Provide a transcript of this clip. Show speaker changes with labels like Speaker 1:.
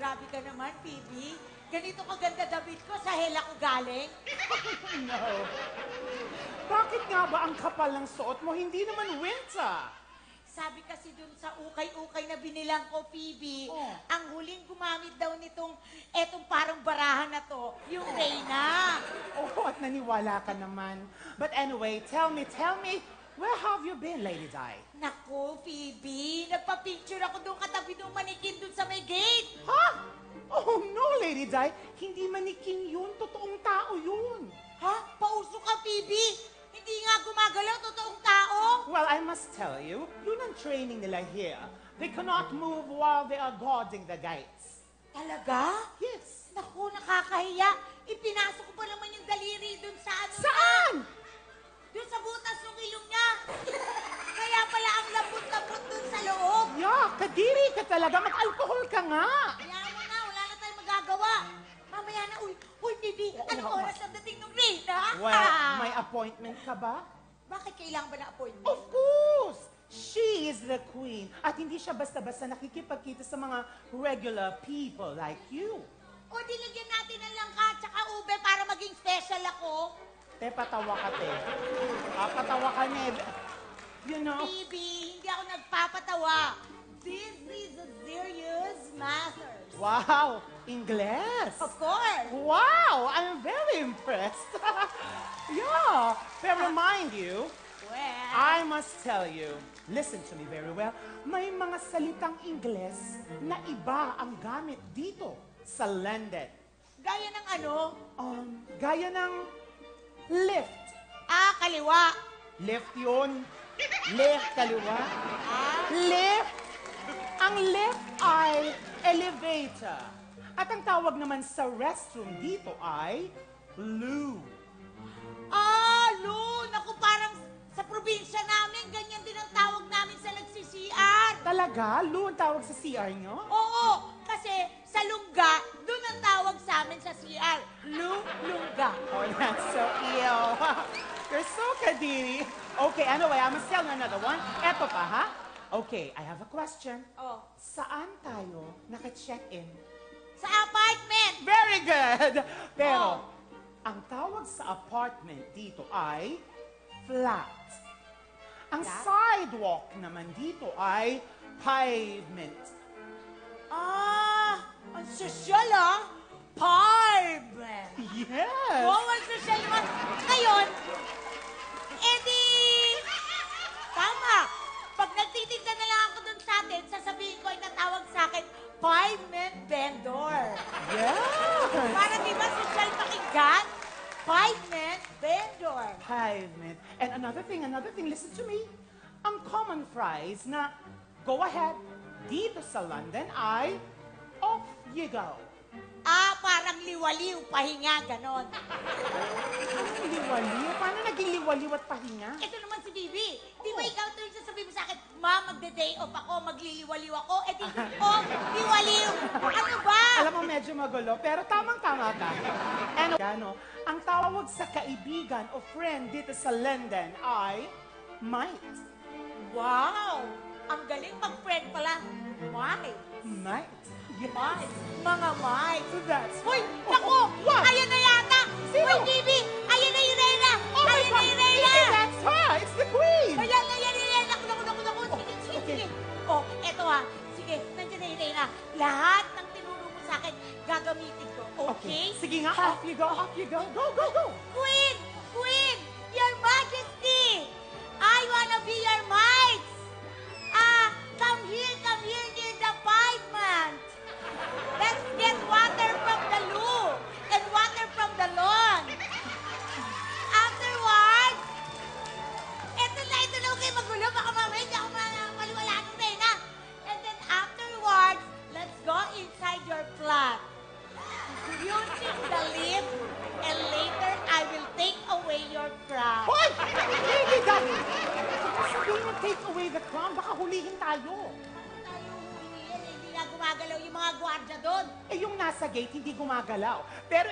Speaker 1: Grabe ka naman, Phoebe. Ganito kaganda damit ko, sa hela ko galing.
Speaker 2: No. Bakit nga ba ang kapal ng suot mo? Hindi naman winter.
Speaker 1: Sabi kasi dun sa ukay-ukay na binilang ko, Phoebe, ang huling gumamit daw etong parang barahan na to, yung Reyna.
Speaker 2: Oh, at naniwala ka naman. But anyway, tell me, where have you been, Lady Di?
Speaker 1: Naku, Phoebe, nagpa-picture ako doon katabi ng manikin doon sa may gate.
Speaker 2: Ha? Oh no, Lady Di. Hindi manikin yun. Totoong tao yun.
Speaker 1: Ha? Pauso ka, Phoebe? Hindi nga gumagalaw, totoong tao.
Speaker 2: Well, I must tell you, yun ang training nila here. They cannot move while they are guarding the gates.
Speaker 1: Talaga?
Speaker 2: Yes.
Speaker 1: Naku, nakakahiya. Ipinasok ko pa naman yung daliri doon sa ano.
Speaker 2: Saan?
Speaker 1: Doon sa butas ng ilong niya. Kaya pala ang lambot-lambot doon sa loob.
Speaker 2: Yeah, kadiri ka talaga. Mag-alcohol ka nga.
Speaker 1: Kaya mo na, wala na tayong magagawa. Mamaya na, uy, Bibi, anong oras ang dating ng Reyna?
Speaker 2: Well, may appointment ka ba?
Speaker 1: Bakit kailangan ba na appointment?
Speaker 2: Of course! She is the queen. At hindi siya basta-basta nakikipagkita sa mga regular people like you.
Speaker 1: O, dilagyan natin ng langka at saka ube para maging special ako.
Speaker 2: Te, patawa ka, te. Patawa ka, Ned. You know?
Speaker 1: Bibi, hindi ako nagpapatawa. This is a serious matter.
Speaker 2: Wow! Ingles!
Speaker 1: Of course.
Speaker 2: Wow! I'm very impressed. Yeah. Pero mind you,
Speaker 1: Well,
Speaker 2: I must tell you, listen to me very well, may mga salitang Ingles na iba ang gamit dito sa London.
Speaker 1: gaya ng ano?
Speaker 2: Gaya ng lift.
Speaker 1: Kaliwa.
Speaker 2: Lift yun. Lift, kaliwa. Lift. Ang lift ay elevator. At ang tawag naman sa restroom dito ay loo.
Speaker 1: Lou, naku, parang sa probinsya namin, ganyan din ang tawag namin sa nagsi-CR.
Speaker 2: Talaga? Loo ang tawag sa CR nyo?
Speaker 1: Oo, kasi sa lungga, doon ang tawag sa amin sa CR. Lungga.
Speaker 2: Oh, that's so ill. You're so kadiri. Okay, anyway, I must tell you another one. Eto pa, ha? Okay, I have a question.
Speaker 1: Oh.
Speaker 2: Saan tayo naka-check-in?
Speaker 1: Sa apartment.
Speaker 2: Very good! Pero,
Speaker 1: Oh.
Speaker 2: ang tawag sa apartment dito ay flat. Ang
Speaker 1: Flat?
Speaker 2: sidewalk naman dito ay pavement.
Speaker 1: Ang sosyal Apartment.
Speaker 2: Yes!
Speaker 1: Oo, ang sosyal naman. Ngayon, edi, tama. Pag nagtitinda na lang ako dun sa atin, sasabihin ko ay natawag sa akin, pavement vendor.
Speaker 2: Yes!
Speaker 1: Para di ba sosyal pakinggan? Pavement vendor.
Speaker 2: Pavement. And another thing, listen to me. Ang common phrase na go ahead dito sa London ay off you go.
Speaker 1: Parang liwaliw, pahinga, ganon.
Speaker 2: Anong liwaliw? Paano naging liwaliw at pahinga?
Speaker 1: Ito naman si Bibi. Di ba ikaw tuwing sasabihin mo sa akin, Ma, magde-day off ako, magliliwaliw ako, di, liwaliw. Ano ba?
Speaker 2: Alam mo, medyo magulo, pero tamang-tama ka. Ano, ang tawag sa kaibigan o friend dito sa London ay mate.
Speaker 1: Wow! Ang galing mag-friend pala. Mate.
Speaker 2: Mate. Yes.
Speaker 1: Mate. Mga mate.
Speaker 2: That's
Speaker 1: Uy, naku!
Speaker 2: What?
Speaker 1: Ayan na yata!
Speaker 2: Sino?
Speaker 1: Uy, Bibi! Ayan na yung Reyna!
Speaker 2: Oh my
Speaker 1: Ayan na
Speaker 2: God!
Speaker 1: yung Reyna!
Speaker 2: That's her! It's the queen!
Speaker 1: Ayan na yung Reyna! Naku! Sige.
Speaker 2: okay.
Speaker 1: Oh, eto Sige, nandiyan na yung Reyna. Lahat ng tinuro mo sa akin, gagamitin ko. Okay?
Speaker 2: Sige nga, off you go, off you go. Go, go, go!
Speaker 1: Queen! Queen! Your Majesty! I wanna be your mites! Come here near the pavement. Let's get water from the loo and water from the lawn. Afterwards, ito na, huwag kayo magulo. Baka mamaya hindi ako maliwalaan ng Reyna. And then afterwards, let's go inside your flat. Using the lift, and later I will take away your crown.
Speaker 2: Hoy! Lady Daddy! Sabihin mo, take away the crown, baka hulihin tayo.
Speaker 1: Tayo hulihin, hindi na gumagalaw yung mga gwardya doon.
Speaker 2: Eh, yung nasa gate, hindi gumagalaw. Pero